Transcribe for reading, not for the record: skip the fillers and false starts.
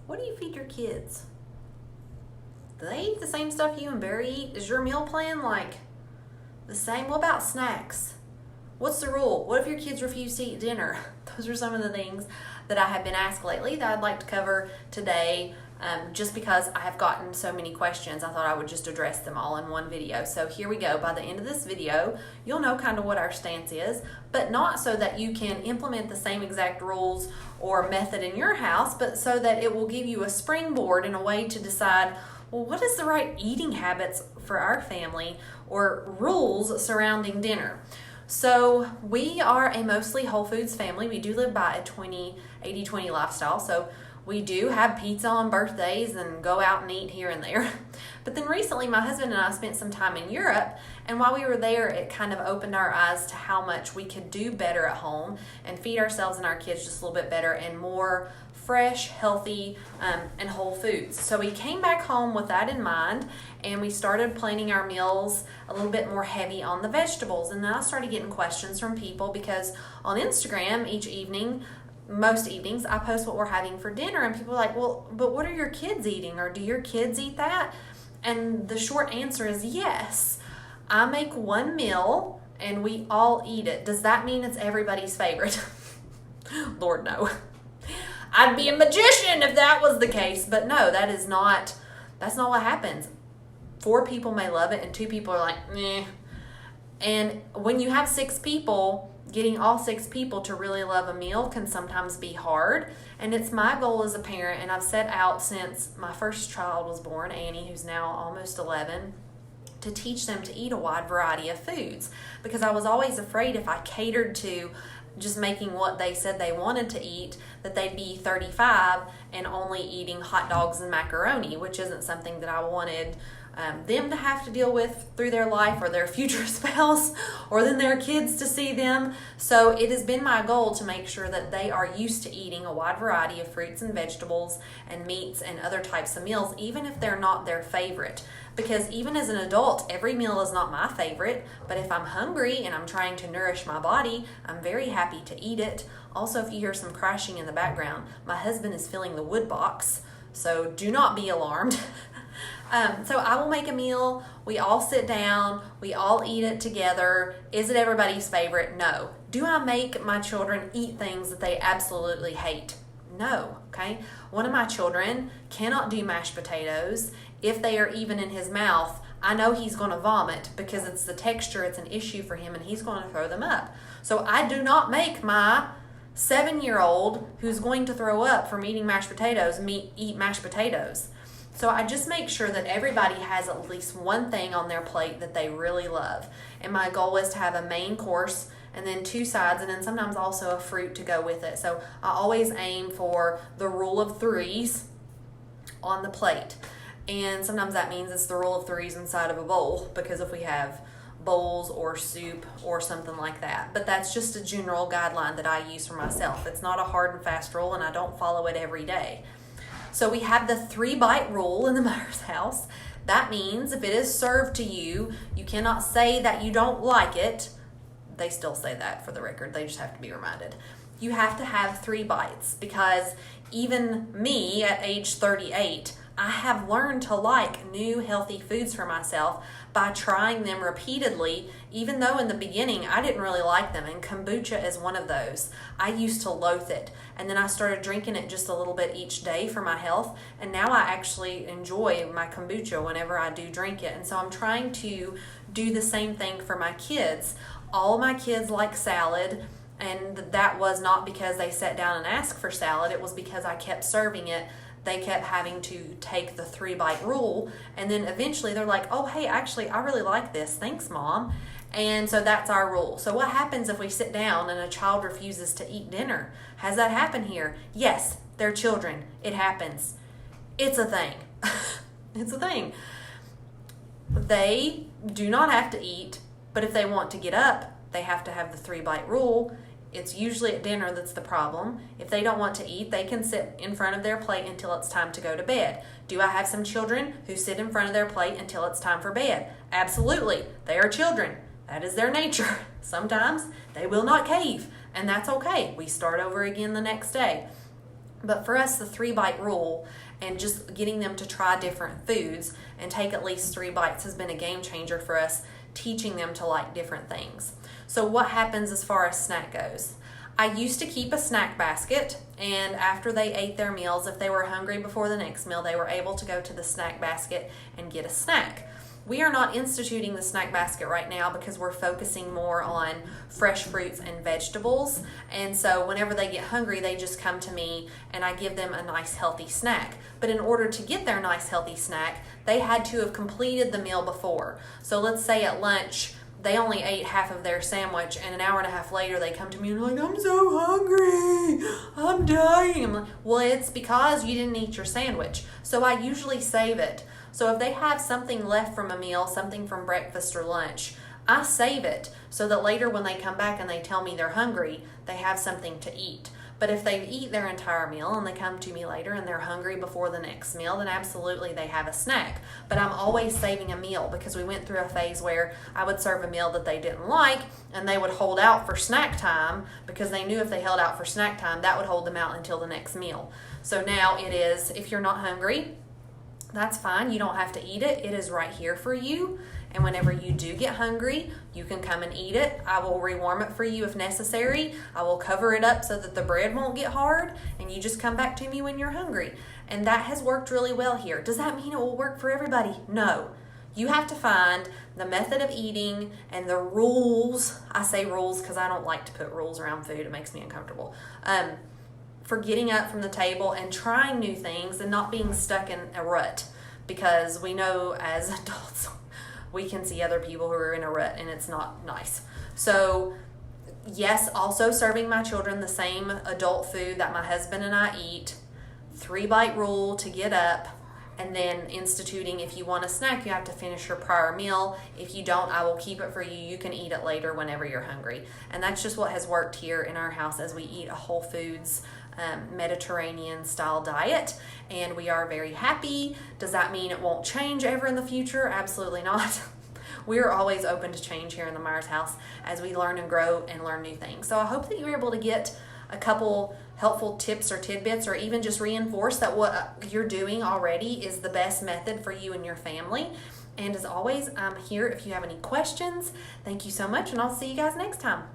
What do you feed your kids? Do they eat the same stuff you and Barry eat? Is your meal plan like the same? What about snacks? What's the rule? What if your kids refuse to eat dinner? Those are some of the things that I have been asked lately that I'd like to cover today. Just because I have gotten so many questions, I thought I would just address them all in one video. So here we go. By the end of this video, you'll know kind of what our stance is, but not so that you can implement the same exact rules or method in your house, but so that it will give you a springboard and a way to decide, well, what is the right eating habits for our family or rules surrounding dinner? So we are a mostly whole foods family. We do live by a 80-20 lifestyle. So we do have pizza on birthdays and go out and eat here and there. But then recently my husband and I spent some time in Europe, and while we were there, it kind of opened our eyes to how much we could do better at home and feed ourselves and our kids just a little bit better and more fresh, healthy, and whole foods. So we came back home with that in mind, and we started planning our meals a little bit more heavy on the vegetables. And then I started getting questions from people because on Instagram each evening, most evenings, I post what we're having for dinner, and people are like, well, but what are your kids eating? Or do your kids eat that? And the short answer is yes. I make one meal and we all eat it. Does that mean it's everybody's favorite? Lord, no. I'd be a magician if that was the case, but no, that's not what happens. 4 people may love it and 2 people are like, meh. And when you have 6 people, getting all 6 people to really love a meal can sometimes be hard. And it's my goal as a parent, and I've set out since my first child was born, Annie, who's now almost 11, to teach them to eat a wide variety of foods. Because I was always afraid if I catered to just making what they said they wanted to eat, that they'd be 35 and only eating hot dogs and macaroni, which isn't something that I wanted them to have to deal with through their life or their future spouse or then their kids to see them. So it has been my goal to make sure that they are used to eating a wide variety of fruits and vegetables and meats and other types of meals, even if they're not their favorite. Because even as an adult, every meal is not my favorite, but if I'm hungry and I'm trying to nourish my body, I'm very happy to eat it. Also, if you hear some crashing in the background, my husband is filling the wood box, so do not be alarmed. So I will make a meal, we all sit down, we all eat it together. Is it everybody's favorite? No. Do I make my children eat things that they absolutely hate? No, okay? One of my children cannot do mashed potatoes. If they are even in his mouth, I know he's going to vomit because it's the texture, it's an issue for him, and he's going to throw them up. So I do not make my 7-year-old who's going to throw up from eating mashed potatoes eat mashed potatoes. So I just make sure that everybody has at least one thing on their plate that they really love. And my goal is to have a main course and then 2 sides, and then sometimes also a fruit to go with it. So I always aim for the rule of 3s on the plate. And sometimes that means it's the rule of 3s inside of a bowl, because if we have bowls or soup or something like that. But that's just a general guideline that I use for myself. It's not a hard and fast rule, and I don't follow it every day. So we have the 3-bite rule in the Myers house. That means if it is served to you, you cannot say that you don't like it. They still say that, for the record. They just have to be reminded. You have to have 3 bites, because even me at age 38, I have learned to like new healthy foods for myself by trying them repeatedly, even though in the beginning I didn't really like them, and kombucha is one of those. I used to loathe it, and then I started drinking it just a little bit each day for my health, and now I actually enjoy my kombucha whenever I do drink it. And so I'm trying to do the same thing for my kids. All my kids like salad, and that was not because they sat down and asked for salad. It was because I kept serving it. They kept having to take the 3-bite rule, and then eventually they're like, oh, hey, actually, I really like this. Thanks, Mom. And so that's our rule. So what happens if we sit down and a child refuses to eat dinner? Has that happened here? Yes, they're children. It happens. It's a thing. It's a thing. They do not have to eat, but if they want to get up, they have to have the 3-bite rule. It's usually at dinner that's the problem. If they don't want to eat, they can sit in front of their plate until it's time to go to bed. Do I have some children who sit in front of their plate until it's time for bed? Absolutely. They are children. That is their nature. Sometimes they will not cave, and that's okay. We start over again the next day. But for us, the 3-bite rule and just getting them to try different foods and take at least 3 bites has been a game changer for us, teaching them to like different things. So what happens as far as snack goes? I used to keep a snack basket, and after they ate their meals, if they were hungry before the next meal, they were able to go to the snack basket and get a snack. We are not instituting the snack basket right now because we're focusing more on fresh fruits and vegetables. And so whenever they get hungry, they just come to me and I give them a nice healthy snack. But in order to get their nice healthy snack, they had to have completed the meal before. So let's say at lunch, they only ate half of their sandwich, and an hour and a half later they come to me and they're like, I'm so hungry, I'm dying. I'm like, well, it's because you didn't eat your sandwich. So I usually save it. So if they have something left from a meal, something from breakfast or lunch, I save it so that later when they come back and they tell me they're hungry, they have something to eat. But if they eat their entire meal and they come to me later and they're hungry before the next meal, then absolutely they have a snack. But I'm always saving a meal because we went through a phase where I would serve a meal that they didn't like and they would hold out for snack time because they knew if they held out for snack time, that would hold them out until the next meal. So now it is, if you're not hungry, that's fine. You don't have to eat it. It is right here for you. And whenever you do get hungry, you can come and eat it. I will rewarm it for you if necessary. I will cover it up so that the bread won't get hard, and you just come back to me when you're hungry. And that has worked really well here. Does that mean it will work for everybody? No. You have to find the method of eating and the rules. I say rules because I don't like to put rules around food. It makes me uncomfortable. For getting up from the table and trying new things and not being stuck in a rut, because we know as adults we can see other people who are in a rut and it's not nice. So yes, also serving my children the same adult food that my husband and I eat, 3-bite rule to get up, and then instituting if you want a snack, you have to finish your prior meal. If you don't, I will keep it for you. You can eat it later whenever you're hungry. And that's just what has worked here in our house as we eat a whole foods Mediterranean style diet, and we are very happy. Does that mean it won't change ever in the future? Absolutely not. We are always open to change here in the Myers house as we learn and grow and learn new things. So I hope that you're able to get a couple helpful tips or tidbits, or even just reinforce that what you're doing already is the best method for you and your family. And as always, I'm here if you have any questions. Thank you so much, and I'll see you guys next time.